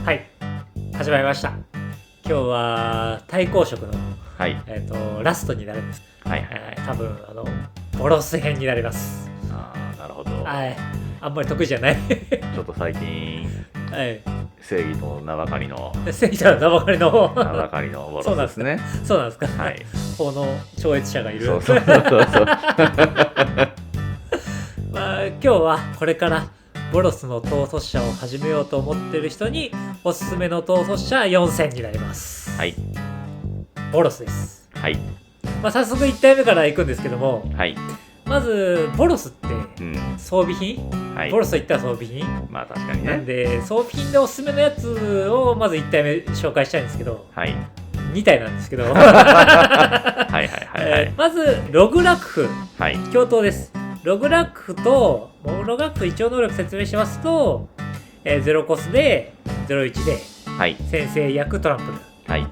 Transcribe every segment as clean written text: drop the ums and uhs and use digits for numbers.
はい、始まりました。今日は対抗色の、はい、ラストになるんです。はいはいはい。多分ボロス編になります。ああ、なるほど。はい、あんまり得意じゃない。ちょっと最近、はい、正義と名ばかりの正義と名ばかりの名ばかりのボロスですね。そうなんですか。はい。法の超越者がいる。そうそうそうそう。まあ今日はこれからボロスの統率者を始めようと思ってる人におすすめの統率者4選になります。はい。ボロスです。はい。まあ早速1体目からいくんですけども、はい。まずボロスって装備品、はい、ボロスといったら装備品、まあ確かにね。なんで装備品でおすすめのやつをまず1体目紹介したいんですけど、はい、2体なんですけどはいはいはいはい、まずログラクフ、はい、教頭です。ログラクフとログラクフ一応能力説明しますと、0コスで01で、はい、先生役トランプル、はい、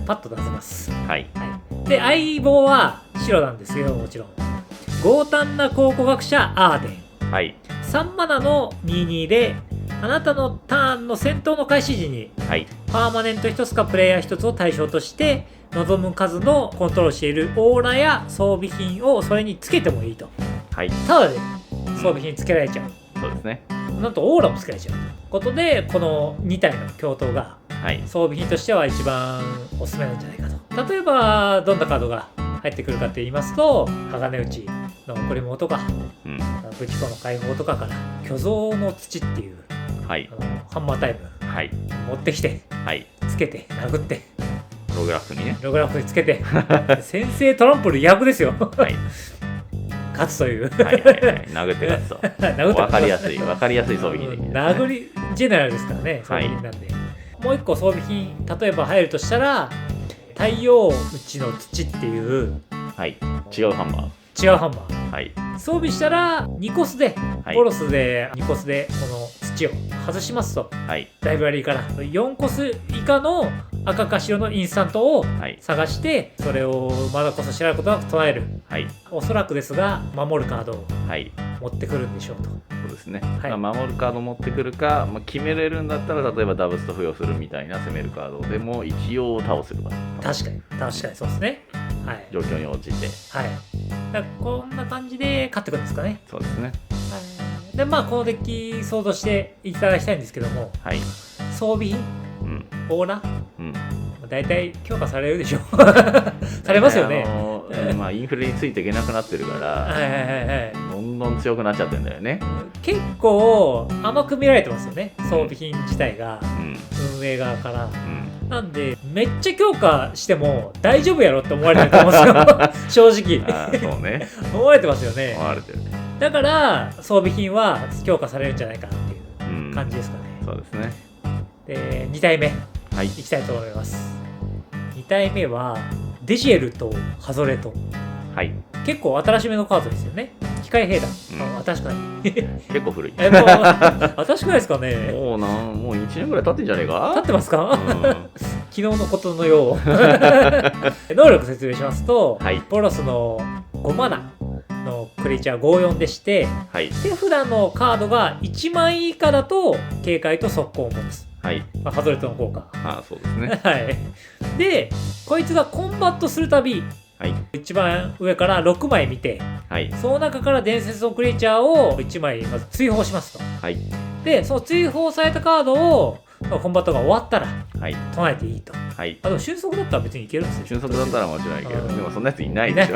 パッと出せます。はい、はい、で相棒は白なんですけど、もちろん強胆な考古学者アーデン、はい、3マナの22であなたのターンの戦闘の開始時に、はい、パーマネント1つかプレイヤー1つを対象として望む数のコントロールしているオーラや装備品をそれにつけてもいいと。はい、ただで装備品つけられちゃう。そうですね。なんとオーラもつけられちゃうということで、この2体の教頭が装備品としては一番おすすめなんじゃないかと。例えばどんなカードが入ってくるかって言いますと、鋼打ちの贈り物とか、武器庫の解放とかから巨像の土っていう、はい、ハンマータイム、はい、持ってきて、はい、つけて殴ってログラフにね、ログラフにつけて先制トランプル200ですよ。はい勝つというはいはい、はい、殴って勝つと分かりやすい装備品でいいですね。殴りジェネラルですからね、装備品なんで、はい、もう一個装備品例えば入るとしたら太陽打ちの土っていう、はい、違うハンマー、はい、装備したら2コスで、はい、ボロスで2コスでこの土を外しますと、はい、ライブラリーから4コス以下の赤か白のインスタントを探して、それをまだこそ知らないことなく唱える、はい、おそらくですが守るカードを持ってくるんでしょうと。そうですね、はい、まあ、守るカード持ってくるか、まあ、決めれるんだったら例えばダブスト付与するみたいな攻めるカードでも一応倒せるか。確かにそうですね、はい、状況に応じて、はい、だからこんな感じで勝ってくるんですかね。そうですね、はい、でまあこのデッキ想像していただきたいんですけども、はい、装備品、オーラ、だいたい強化されるでしょされますよね。まあインフレについていけなくなってるからどんどん強くなっちゃってるんだよね。結構甘く見られてますよね、装備品自体が、運営側から、なんでめっちゃ強化しても大丈夫やろって思われてると思うんですよ正直そうね思われてますよね。思われてる。だから装備品は強化されるんじゃないかなっていう感じですかね。そうですね。で2体目、はい、いきたいと思います。2体目はデジエルとハゾレト、はい、結構新しめのカードですよね。機械兵団、確かに結構古い。新しくないですかね。もう1年ぐらい経ってんじゃねえか。経ってますか、昨日のことのよう能力説明しますと、はい、ボロスの5マナのクリーチャー54でして、はい、手札のカードが1枚以下だと警戒と速攻を持つ、はい、ハゾレットの効果。そうですねはい、でこいつがコンバットするたび、はい、一番上から6枚見て、はい、その中から伝説のクリーチャーを1枚まず追放しますと、はい、でその追放されたカードをコンバットが終わったら、はい、唱えていいと、はい、でも瞬速だったら別にいけるんですよ。瞬速だったらもちろんいける。でもそんなやついないでしょ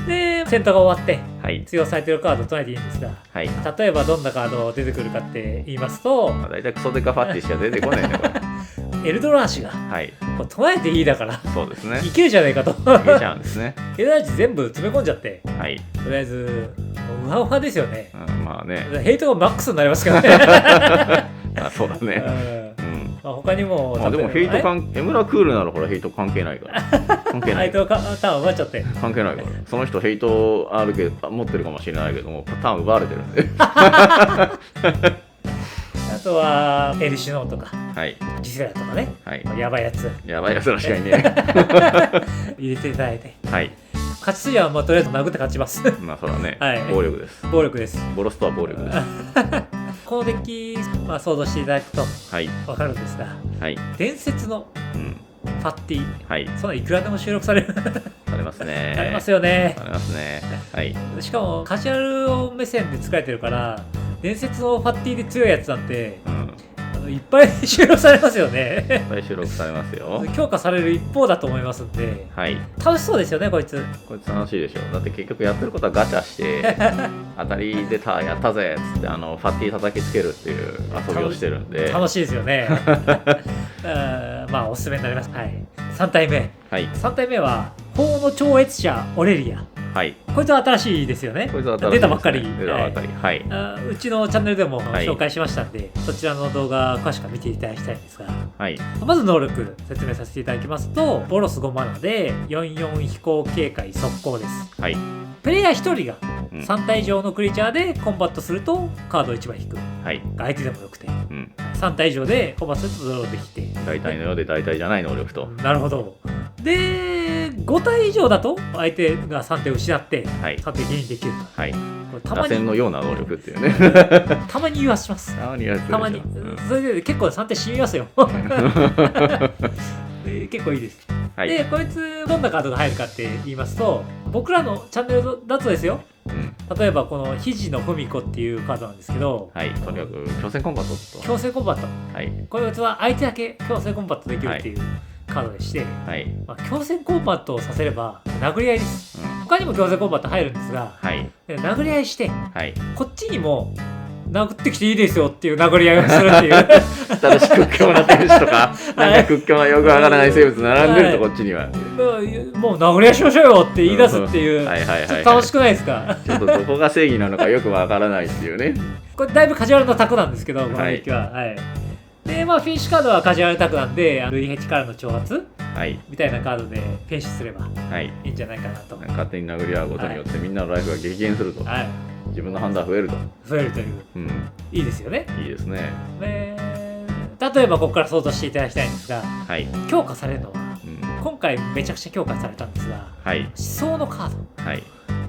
で戦闘が終わって、はい、追放されてるカードを唱えていいんですが、はい、例えばどんなカード出てくるかって言いますと、だいたいクソデカファッティしか出てこないねこれエルドラーシが、はい、これ唱えていいだから、そうですね、いけるじゃないかといけちゃうんですねエルドラーシ全部詰め込んじゃって、はい、とりあえずもううわうわですよね、まあね、ヘイトがマックスになりますからねそうだね、他にもでもヘイトエムラクールならほらヘイト関係ないから関係ない。ヘイトターン奪っちゃって関係ないから、その人ヘイトあるけど持ってるかもしれないけどもターン奪われてるんであとはエルシュノーとか、はい、ジセラとかね、はい、やばいやつらしかいね入れていただいて、はい、勝ち筋はとりあえず殴って勝ちます。まあそうだね、はい、暴力です。暴力です。ボロスとは暴力です。このデッキ、想像していただくと分かるんですが、はい、伝説のファッティ、はい、そんないくらでも収録されるされますね。ありますよね。ありますね。はい。しかもカジュアル目線で作られてるから、伝説のファッティで強いやつなんて、いっぱい収録されますよね。いっぱい収録されますよ。強化される一方だと思いますんで、はい、楽しそうですよね、こいつ。こいつ楽しいでしょ。だって結局やってることはガチャして当たり出た、やったぜっつってファッティ叩きつけるっていう遊びをしてるんで楽しいですよね。おすすめになります。はい、3体目、はい、3体目は法の超越者オレリア。はい、こいつは新しいですよね。こいつは新しいですね。出たばっかり。出たばっかり。はい。うちのチャンネルでも紹介しましたんで、そちらの動画詳しく見ていただきたいんですが、はい、まず能力説明させていただきますと、ボロス5マナで44飛行警戒速攻です。はい。プレイヤー1人が3体以上のクリーチャーでコンバットするとカードを1枚引く。はい。相手でもよくて、3体以上でコンバットするとドローできて。大体のようで大体じゃない能力と。なるほど。で、5体以上だと相手が3手失って、3手ゲインできると。はい。打線のような能力っていうね。たまに言わします。たまに。それで結構3手死にますよ。結構いいです。はい、で、こいつどんなカードが入るかって言いますと、僕らのチャンネルだとですよ、例えばこの肘の文子っていうカードなんですけど、はい、とにかく強制コンバットと。強制コンバット。はい、こいつは相手だけ強制コンバットできるっていうカードでして、はい、強制コンバットをさせれば殴り合いです。他にも強制コンバット入るんですが、はい、殴り合いして、はい、こっちにも殴ってきていいですよっていう殴り合いをするっていう。ただし屈強な天使とか、なんか屈強なよくわからない生物並んでると、こっちには。もう殴り合いしましょうよって言い出すっていう、ちょっと楽しくないですか？ちょっとどこが正義なのかよくわからないっていうね。これだいぶカジュアルなタクなんですけど、このデッキは。はい。で、フィニッシュカードはカジュアルタクなんで、類ヘチからの挑発みたいなカードでフィニッシュすればいいんじゃないかなと。勝手に殴り合うことによってみんなのライフが激減すると。はい。自分の判断増えると。増えるという。いいですよね。いいですね。例えばここから想像していただきたいんですが、強化されるのは、今回めちゃくちゃ強化されたんですが、思想のカード。思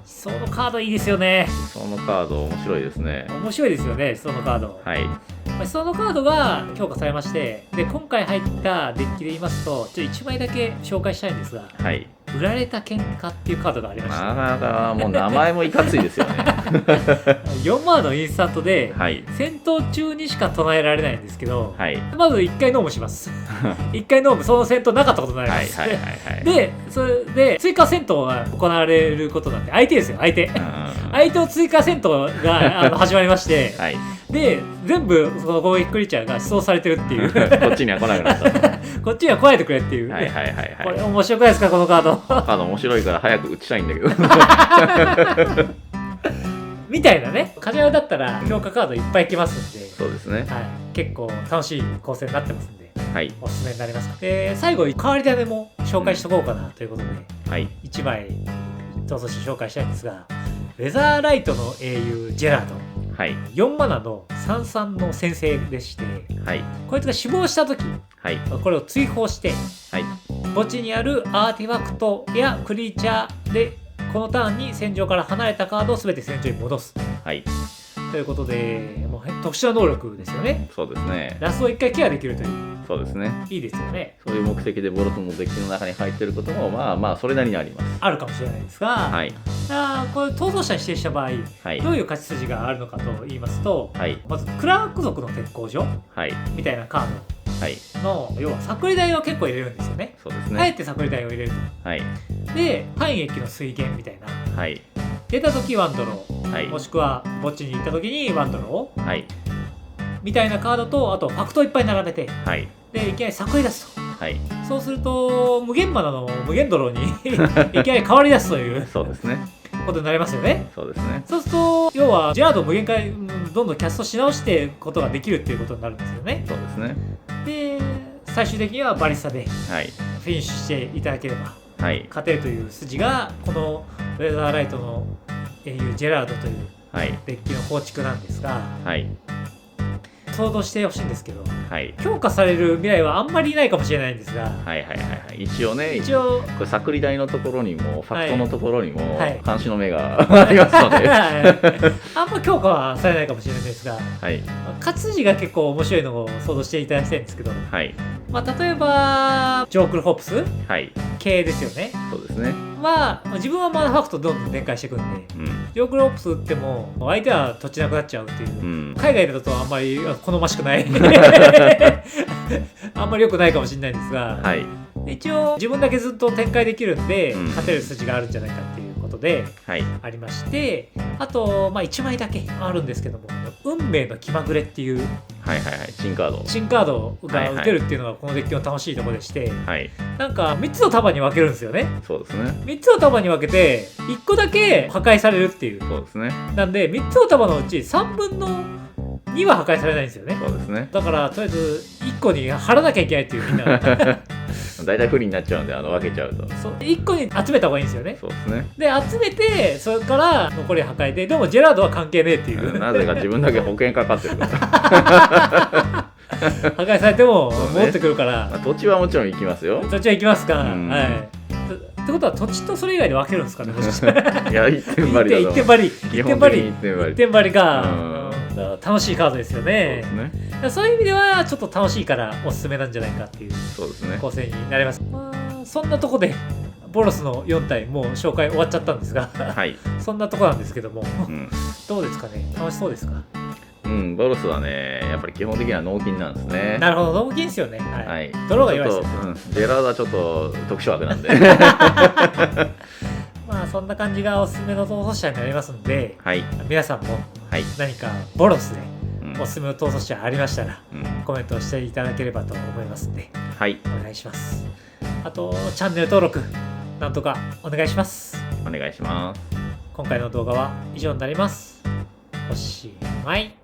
想のカードいいですよね。思想のカード面白いですね。面白いですよね、思想のカード。思想のカードが強化されまして、で今回入ったデッキで言いますと、1枚だけ紹介したいんですが、売られた喧嘩っていうカードがありました。なかなかもう名前もいかついですよね。4マーのインスタントで、戦闘中にしか唱えられないんですけど、まず1回ノームします。1回ノーム、その戦闘なかったことになります。で、それで追加戦闘が行われることなんで、相手ですよ、相手。相手を追加戦闘が始まりまして、で、全部その攻撃クリーチャーが思想されてるっていう。こっちには来なくなった。こっちには来ないでくれっていう。これ面白くないですか、このカード。カード面白いから早く打ちたいんだけど。みたいなね。カジュアルだったら強化カードいっぱい来ますんで、そうですね。結構楽しい構成になってますんで、おすすめになります。最後、変わり種も紹介しとこうかなということで、1枚とそして紹介したいんですが、ウェザーライトの英雄ジェラード。4マナの33の先生でして、こいつが死亡した時、これを追放して、墓地にあるアーティファクトやクリーチャーでこのターンに戦場から離れたカードを全て戦場に戻す。ということで、もう特殊な能力ですよね。そうですね。ラストを1回ケアできるという。そうですね。いいですよね。そういう目的でボロスのデッキの中に入っていることもそれなりにあります。あるかもしれないですが、これ逃走者に指定した場合、どういう勝ち筋があるのかと言いますと、まずクラーク族の鉄工所、みたいなカードの、要はサクリ台を結構入れるんですよね。そうですね。あえてサクリ台を入れると。で、半液の水源みたいな。出た時ワンドロー、もしくは墓地に行った時にワンドロー、みたいなカードと、あとファクトをいっぱい並べて、でいきなりサクリ出すと。そうすると無限マナの無限ドローにいきなり変わり出すというそうですね。ことになりますよね。そうですね。そうすると要はジェラードを無限回どんどんキャストし直してことができるっていうことになるんですよね。そうですね。で最終的にはバリスタでフィニッシュしていただければ勝てるという筋がこのウェザーライトの英雄ジェラードというデッキの構築なんですが、想像してほしいんですけど、はい、強化される未来はあんまりいないかもしれないんですが、はいはいはいはい、一応これサクリ台のところにもファクトのところにも監視の目がありますので、あんま強化はされないかもしれないですが、はい、活字が結構面白いのを想像していただきたいんですけど、はい、例えばジョークルホップス、はい、系ですよね。そうですね。自分はマナーファクトどんどん展開していくんで、ジョークルホップス打っても相手は土地なくなっちゃうっていう、海外だとあんまり好ましくないあんまり良くないかもしれないんですが、はい、一応自分だけずっと展開できるんで、勝てる筋があるんじゃないかっていうことで、ありまして、あと、1枚だけあるんですけども、運命の気まぐれっていう、新カードが打てるっていうのがこのデッキの楽しいところでして、なんか3つの束に分けるんですよね。そうですね。3つの束に分けて1個だけ破壊されるっていう。そうですね。なんで3つの束のうち3分の2は破壊されないんですよね。そうですね。だからとりあえず1個に貼らなきゃいけないっていうみんな大体不利になっちゃうんで分けちゃうと。そう1個に集めた方がいいんですよね。そうですね。で集めてそれから残り破壊で、でもジェラードは関係ねえっていう。なぜか自分だけ保険かかってるから。破壊されても戻ってくるから、土地はもちろん行きますよ。土地は行きますか、はい。ってことは土地とそれ以外で分けるんですかね。もしかしたらいや一点張りだと。一点張りが楽しいカードですよね。そういう意味ではちょっと楽しいからおすすめなんじゃないかっていう構成になります。そんなとこでボロスの4体もう紹介終わっちゃったんですが、そんなとこなんですけども、どうですかね。楽しそうですか。ボロスはね、やっぱり基本的には納金なんですね。なるほど、納金ですよね。はい。泥が弱いですよね。ジェラードはちょっと特殊枠なんで。そんな感じがおすすめの逃走者になりますので、皆さんも何かボロスでおすすめの逃走者ありましたら、コメントをしていただければと思いますので、お願いします。あと、チャンネル登録、なんとかお願いします。お願いします。今回の動画は以上になります。おしまい。